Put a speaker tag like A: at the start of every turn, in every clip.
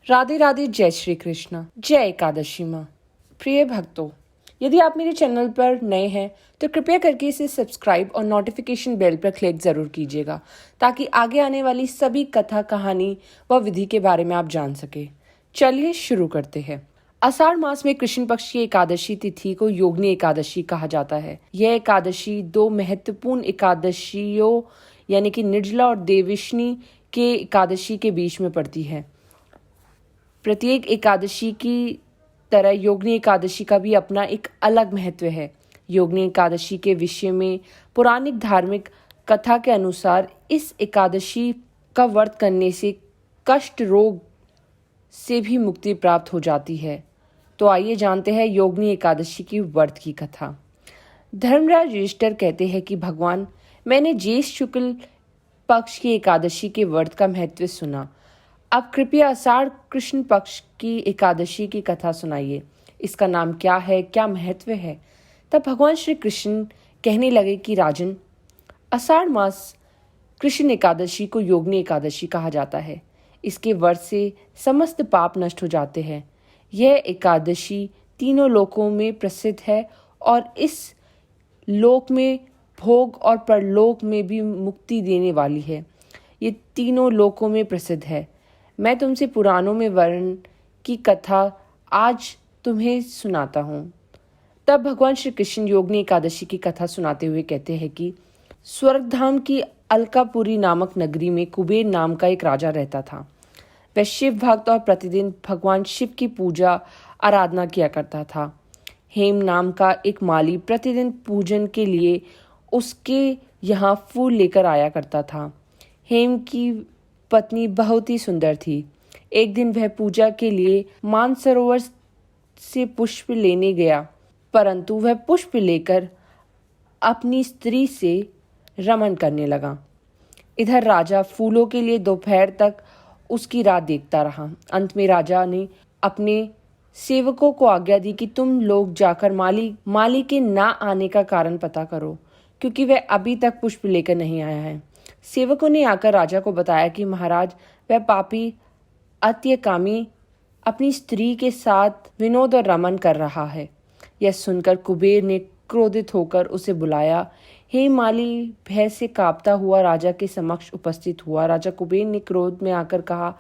A: राधे राधे, जय श्री कृष्ण, जय एकादशी माँ। प्रिय भक्तों, यदि आप मेरे चैनल पर नए हैं तो कृपया करके इसे सब्सक्राइब और नोटिफिकेशन बेल पर क्लिक जरूर कीजिएगा ताकि आगे आने वाली सभी कथा, कहानी व विधि के बारे में आप जान सके। चलिए शुरू करते हैं। आषाढ़ मास में कृष्ण पक्ष की एकादशी तिथि को योगिनी एकादशी कहा जाता है। यह एकादशी दो महत्वपूर्ण एकादशियों यानी कि निर्जला और देवशनी के एकादशी के बीच में पड़ती है। प्रत्येक एकादशी की तरह योगिनी एकादशी का भी अपना एक अलग महत्व है। योगिनी एकादशी के विषय में पौराणिक धार्मिक कथा के अनुसार इस एकादशी का व्रत करने से कष्ट रोग से भी मुक्ति प्राप्त हो जाती है। तो आइए जानते हैं योगिनी एकादशी की व्रत की कथा। धर्मराज युधिष्ठिर कहते हैं कि भगवान, मैंने ज्येष्ठ शुक्ल पक्ष की एकादशी के व्रत का महत्व सुना। अब कृपया आषाढ़ कृष्ण पक्ष की एकादशी की कथा सुनाइए। इसका नाम क्या है, क्या महत्व है? तब भगवान श्री कृष्ण कहने लगे कि राजन, आषाढ़ मास कृष्ण एकादशी को योगिनी एकादशी कहा जाता है। इसके व्रत से समस्त पाप नष्ट हो जाते हैं। यह एकादशी तीनों लोकों में प्रसिद्ध है और इस लोक में भोग और परलोक में भी मुक्ति देने वाली है। ये तीनों लोकों में प्रसिद्ध है। मैं तुमसे पुराणों में वर्ण की कथा आज तुम्हें सुनाता हूँ। तब भगवान श्री कृष्ण योगिनी एकादशी की कथा सुनाते हुए कहते हैं कि स्वर्गधाम की अलकापुरी नामक नगरी में कुबेर नाम का एक राजा रहता था। वह शिव भक्त और प्रतिदिन भगवान शिव की पूजा आराधना किया करता था। हेम नाम का एक माली प्रतिदिन पूजन के लिए उसके यहाँ फूल लेकर आया करता था। हेम की पत्नी बहुत ही सुंदर थी। एक दिन वह पूजा के लिए मानसरोवर से पुष्प लेने गया, परंतु वह पुष्प लेकर अपनी स्त्री से रमन करने लगा। इधर राजा फूलों के लिए दोपहर तक उसकी राह देखता रहा। अंत में राजा ने अपने सेवकों को आज्ञा दी कि तुम लोग जाकर माली के ना आने का कारण पता करो, क्योंकि वह अभी तक पुष्प लेकर नहीं आया है। सेवकों ने आकर राजा को बताया कि महाराज, वह पापी अत्यकामी अपनी स्त्री के साथ विनोद और रमन कर रहा है। यह सुनकर कुबेर ने क्रोधित होकर उसे बुलाया। हे माली भय से कांपता हुआ राजा के समक्ष उपस्थित हुआ। राजा कुबेर ने क्रोध में आकर कहा,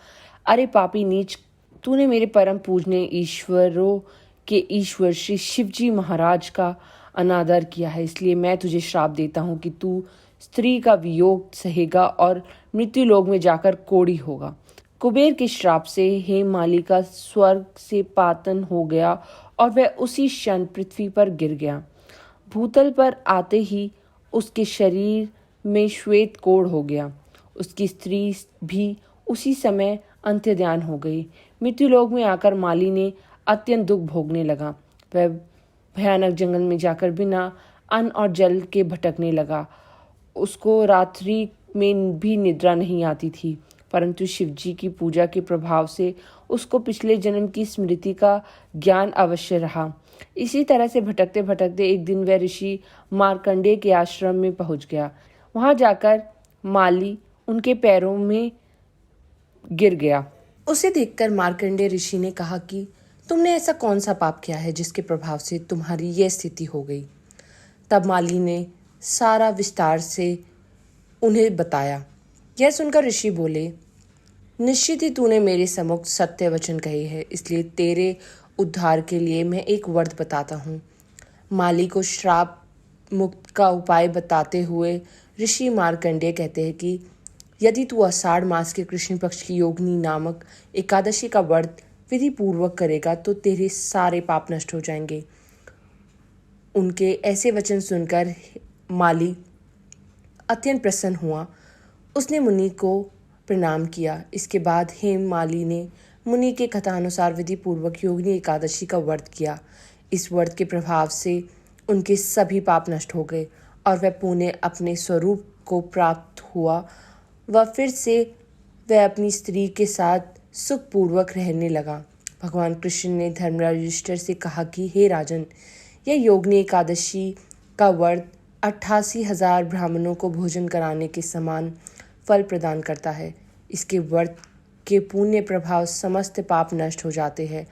A: अरे पापी नीच, तूने मेरे परम पूजनीय ईश्वरों के ईश्वर श्री शिवजी महाराज का अनादर किया है, इसलिए मैं तुझे श्राप देता हूँ कि तू स्त्री का वियोग सहेगा और मृत्यु लोक में जाकर कोढ़ी होगा। कुबेर के श्राप से हेममाली का स्वर्ग से पातन हो गया और वह उसी क्षण पृथ्वी पर गिर गया। भूतल पर आते ही उसके शरीर में श्वेत कोढ़ हो गया। उसकी स्त्री भी उसी समय अंत्यध्यान हो गई। मृत्युलोक में आकर माली ने अत्यंत दुख भोगने लगा। वह भयानक जंगल में जाकर बिना अन्न और जल के भटकने लगा। उसको रात्रि में भी निद्रा नहीं आती थी, परंतु शिवजी की पूजा के प्रभाव से उसको पिछले जन्म की स्मृति का ज्ञान अवश्य रहा। इसी तरह से भटकते भटकते एक दिन वह ऋषि मार्कंडेय के आश्रम में पहुंच गया। वहां जाकर माली उनके पैरों में गिर गया। उसे देखकर मार्कंडेय ऋषि ने कहा कि तुमने ऐसा कौन सा पाप किया है जिसके प्रभाव से तुम्हारी यह स्थिति हो गई। तब माली ने सारा विस्तार से उन्हें बताया। यह सुनकर ऋषि बोले, निश्चित ही तूने मेरे सम्मुख सत्य वचन कहे हैं, इसलिए तेरे उद्धार के लिए मैं एक व्रत बताता हूँ। माली को श्राप मुक्त का उपाय बताते हुए ऋषि मार्कंडेय कहते हैं कि यदि तू आषाढ़ मास के कृष्ण पक्ष की योगिनी नामक एकादशी का व्रत विधि पूर्वक करेगा तो तेरे सारे पाप नष्ट हो जाएंगे। उनके ऐसे वचन सुनकर माली अत्यंत प्रसन्न हुआ। उसने मुनि को प्रणाम किया। इसके बाद हेममाली ने मुनि के कथानुसार विधि पूर्वक योगिनी एकादशी का व्रत किया। इस व्रत के प्रभाव से उनके सभी पाप नष्ट हो गए और वह पुनः अपने स्वरूप को प्राप्त हुआ। वह फिर से वह अपनी स्त्री के साथ सुखपूर्वक रहने लगा। भगवान कृष्ण ने धर्मराज युधिष्ठिर से कहा कि हे राजन, यह योगिनी एकादशी का व्रत 88,000 ब्राह्मणों को भोजन कराने के समान फल प्रदान करता है। इसके व्रत के पुण्य प्रभाव समस्त पाप नष्ट हो जाते हैं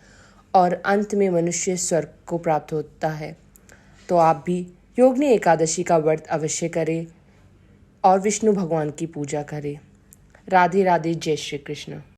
A: और अंत में मनुष्य स्वर्ग को प्राप्त होता है। तो आप भी योगिनी एकादशी का व्रत अवश्य करें और विष्णु भगवान की पूजा करें। राधे राधे, जय श्री कृष्ण।